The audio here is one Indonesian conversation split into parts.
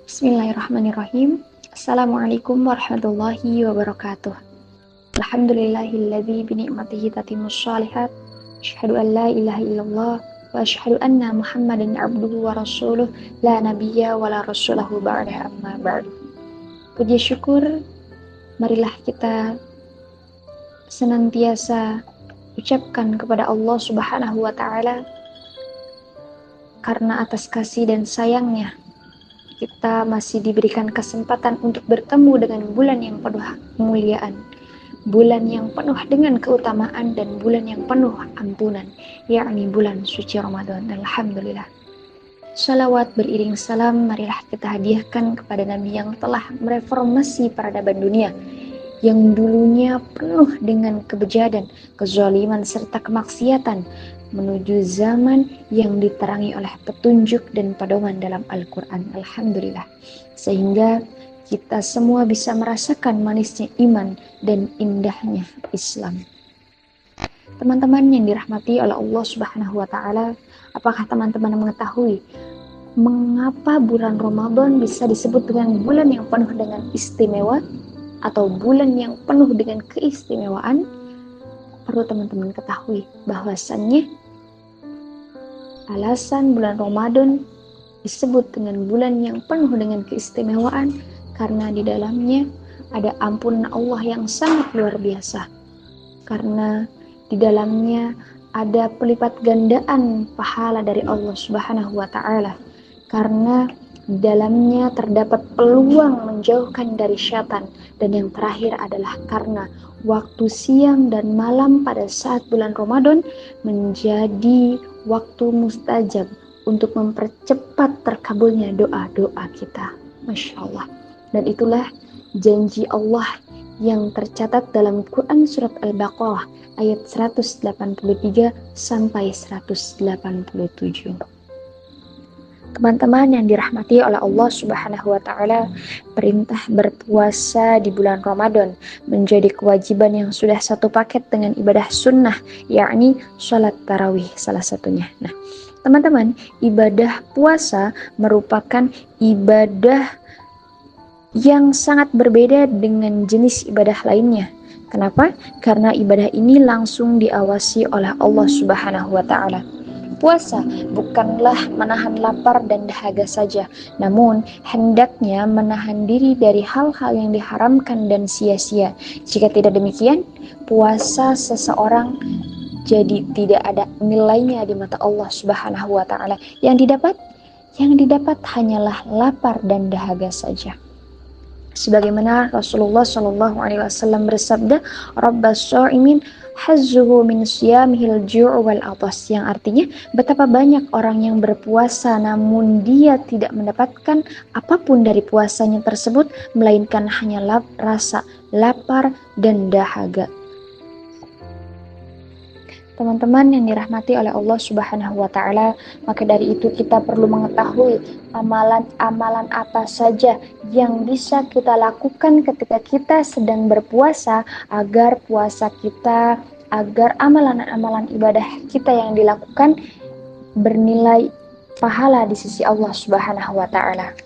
Bismillahirrahmanirrahim. Assalamualaikum warahmatullahi wabarakatuh. Alhamdulillahilladzi bini'matihi tatimmus shalihat. Asyhadu an la ilaha illallah wa asyhadu anna Muhammadan abduhu wa rasuluh la nabiyya wa la rasulahu ba'da amma ba'du. Puji syukur marilah kita senantiasa ucapkan kepada Allah Subhanahu wa taala karena atas kasih dan sayangnya kita masih diberikan kesempatan untuk bertemu dengan bulan yang penuh kemuliaan, bulan yang penuh dengan keutamaan, dan bulan yang penuh ampunan, yakni bulan suci Ramadan. Alhamdulillah. Salawat beriring salam marilah kita hadiahkan kepada Nabi yang telah mereformasi peradaban dunia, yang dulunya penuh dengan kebejadan, kezaliman, serta kemaksiatan, menuju zaman yang diterangi oleh petunjuk dan pedoman dalam Al-Quran. Alhamdulillah. Sehingga kita semua bisa merasakan manisnya iman dan indahnya Islam. Teman-teman yang dirahmati oleh Allah Subhanahu wa taala, apakah teman-teman mengetahui mengapa bulan Ramadan bisa disebut dengan bulan yang penuh dengan istimewa atau bulan yang penuh dengan keistimewaan? Perlu teman-teman ketahui bahwasannya alasan bulan Ramadan disebut dengan bulan yang penuh dengan keistimewaan karena di dalamnya ada ampunan Allah yang sangat luar biasa. Karena di dalamnya ada pelipat gandaan pahala dari Allah Subhanahu wa taala. Karena di dalamnya terdapat peluang menjauhkan dari syaitan, dan yang terakhir adalah karena waktu siang dan malam pada saat bulan Ramadan menjadi waktu mustajab untuk mempercepat terkabulnya doa-doa kita. Masya Allah. Dan itulah janji Allah yang tercatat dalam Quran surat Al-Baqarah ayat 183 sampai 187. Teman-teman yang dirahmati oleh Allah Subhanahu wa taala, perintah berpuasa di bulan Ramadan menjadi kewajiban yang sudah satu paket dengan ibadah sunnah, yakni sholat tarawih salah satunya. Nah, teman-teman, ibadah puasa merupakan ibadah yang sangat berbeda dengan jenis ibadah lainnya. Kenapa? Karena ibadah ini langsung diawasi oleh Allah Subhanahu wa taala. Puasa bukanlah menahan lapar dan dahaga saja, namun hendaknya menahan diri dari hal-hal yang diharamkan dan sia-sia. Jika tidak demikian, puasa seseorang jadi tidak ada nilainya di mata Allah Subhanahu wa taala. Yang didapat hanyalah lapar dan dahaga saja. Sebagaimana Rasulullah Shallallahu Alaihi Wasallam bersabda, "Rabbas sha'imin hazzuhu min siyamihil ju' wal atas," yang artinya betapa banyak orang yang berpuasa namun dia tidak mendapatkan apapun dari puasanya tersebut melainkan hanya rasa lapar dan dahaga. Teman-teman yang dirahmati oleh Allah Subhanahu wa taala, maka dari itu kita perlu mengetahui amalan-amalan apa saja yang bisa kita lakukan ketika kita sedang berpuasa agar amalan-amalan ibadah kita yang dilakukan bernilai pahala di sisi Allah Subhanahu wa taala.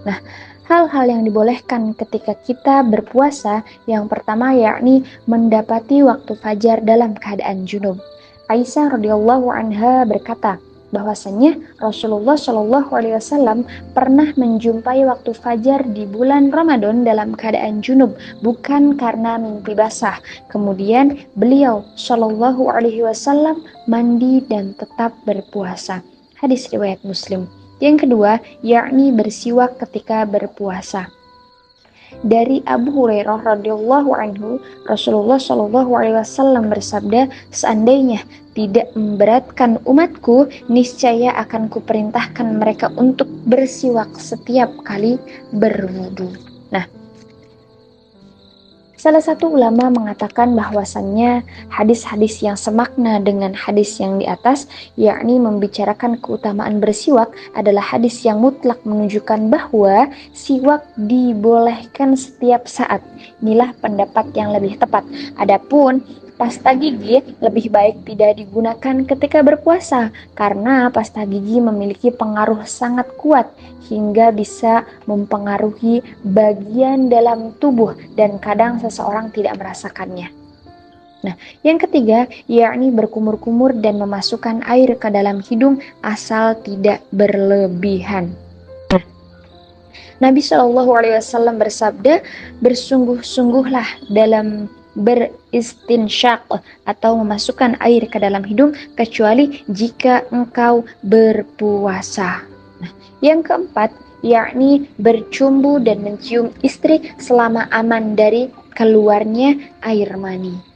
Nah, hal-hal yang dibolehkan ketika kita berpuasa, yang pertama yakni mendapati waktu fajar dalam keadaan junub. Aisyah radhiyallahu anha berkata bahwasanya Rasulullah Shallallahu Alaihi Wasallam pernah menjumpai waktu fajar di bulan Ramadan dalam keadaan junub, bukan karena mimpi basah. Kemudian beliau Shallallahu Alaihi Wasallam mandi dan tetap berpuasa. Hadis riwayat Muslim. Yang kedua yakni bersiwak ketika berpuasa. Dari Abu Hurairah radhiyallahu anhu, Rasulullah Shallallahu Alaihi Wasallam bersabda, "Seandainya tidak memberatkan umatku, niscaya akan kuperintahkan mereka untuk bersiwak setiap kali berwudu." Nah, salah satu ulama mengatakan bahwasannya hadis-hadis yang semakna dengan hadis yang di atas, yakni membicarakan keutamaan bersiwak, adalah hadis yang mutlak menunjukkan bahwa siwak dibolehkan setiap saat. Inilah pendapat yang lebih tepat. Adapun pasta gigi lebih baik tidak digunakan ketika berpuasa karena pasta gigi memiliki pengaruh sangat kuat hingga bisa mempengaruhi bagian dalam tubuh dan kadang seseorang tidak merasakannya. Nah, yang ketiga, yakni berkumur-kumur dan memasukkan air ke dalam hidung asal tidak berlebihan. Nabi Shallallahu Alaihi Wasallam bersabda, bersungguh-sungguhlah dalam beristinsyak atau memasukkan air ke dalam hidung kecuali jika engkau berpuasa. Nah, yang keempat, yakni bercumbu dan mencium istri selama aman dari keluarnya air mani.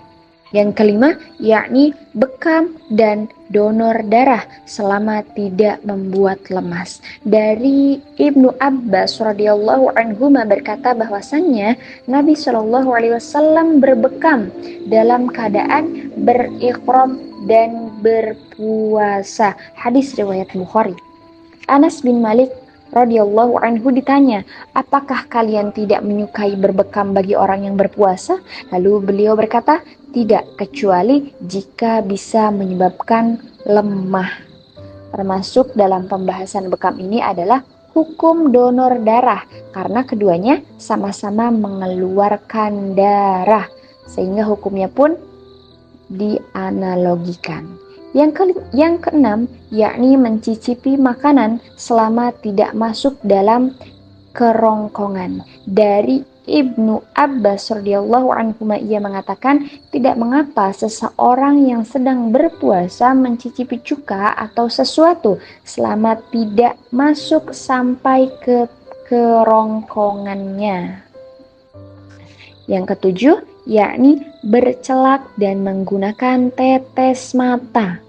Yang kelima, yakni bekam dan donor darah selama tidak membuat lemas. Dari Ibnu Abbas radhiyallahu anhu berkata bahwasannya Nabi Shallallahu alaihi wasallam berbekam dalam keadaan berihram dan berpuasa. Hadis riwayat Bukhari. Anas bin Malik radhiyallahu anhu ditanya, apakah kalian tidak menyukai berbekam bagi orang yang berpuasa? Lalu beliau berkata, tidak, kecuali jika bisa menyebabkan lemah. Termasuk dalam pembahasan bekam ini adalah hukum donor darah, karena keduanya sama-sama mengeluarkan darah, sehingga hukumnya pun dianalogikan. Yang keenam, yakni mencicipi makanan selama tidak masuk dalam kerongkongan. Dari Ibnu Abbas radhiyallahu anhu ia mengatakan, tidak mengapa seseorang yang sedang berpuasa mencicipi cuka atau sesuatu selama tidak masuk sampai ke kerongkongannya. Yang ketujuh, yakni bercelak dan menggunakan tetes mata.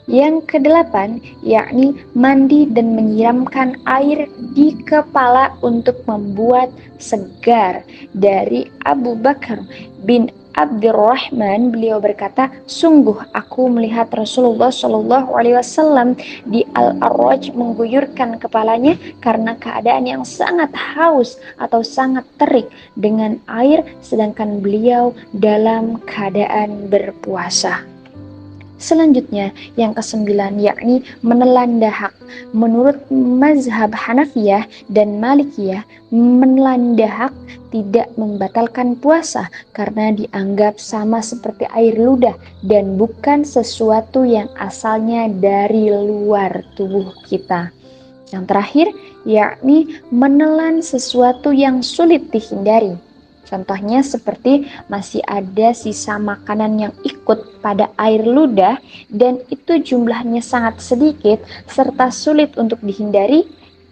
Yang kedelapan, yakni mandi dan menyiramkan air di kepala untuk membuat segar. Dari Abu Bakar bin Abdurrahman, beliau berkata, sungguh aku melihat Rasulullah Shallallahu Alaihi Wasallam di Al-Arraj mengguyurkan kepalanya karena keadaan yang sangat haus atau sangat terik dengan air, sedangkan beliau dalam keadaan berpuasa. Selanjutnya, yang kesembilan, yakni menelan dahak. Menurut mazhab Hanafiyah dan Malikiyah, menelan dahak tidak membatalkan puasa karena dianggap sama seperti air ludah dan bukan sesuatu yang asalnya dari luar tubuh kita. Yang terakhir, yakni menelan sesuatu yang sulit dihindari. Contohnya seperti masih ada sisa makanan yang ikut pada air ludah dan itu jumlahnya sangat sedikit serta sulit untuk dihindari,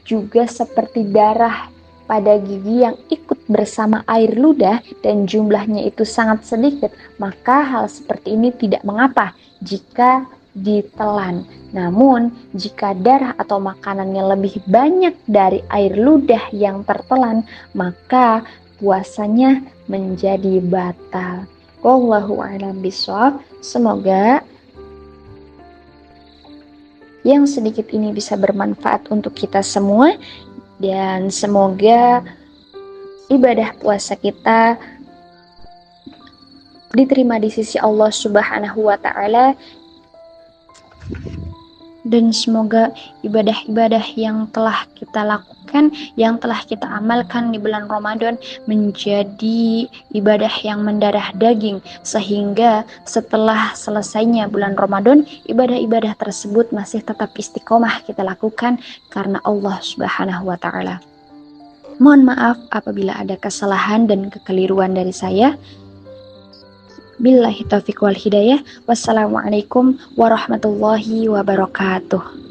juga seperti darah pada gigi yang ikut bersama air ludah dan jumlahnya itu sangat sedikit, maka hal seperti ini tidak mengapa jika ditelan. Namun, jika darah atau makanannya lebih banyak dari air ludah yang tertelan, maka puasanya menjadi batal. Wallahu a'lam bishawab. Semoga yang sedikit ini bisa bermanfaat untuk kita semua dan semoga ibadah puasa kita diterima di sisi Allah Subhanahu wa taala. Dan semoga ibadah-ibadah yang telah kita lakukan, yang telah kita amalkan di bulan Ramadan menjadi ibadah yang mendarah daging, sehingga setelah selesainya bulan Ramadan, ibadah-ibadah tersebut masih tetap istiqomah kita lakukan karena Allah Subhanahu wa taala. Mohon maaf apabila ada kesalahan dan kekeliruan dari saya. Billahi taufiq wal hidayah. Wassalamualaikum warahmatullahi wabarakatuh.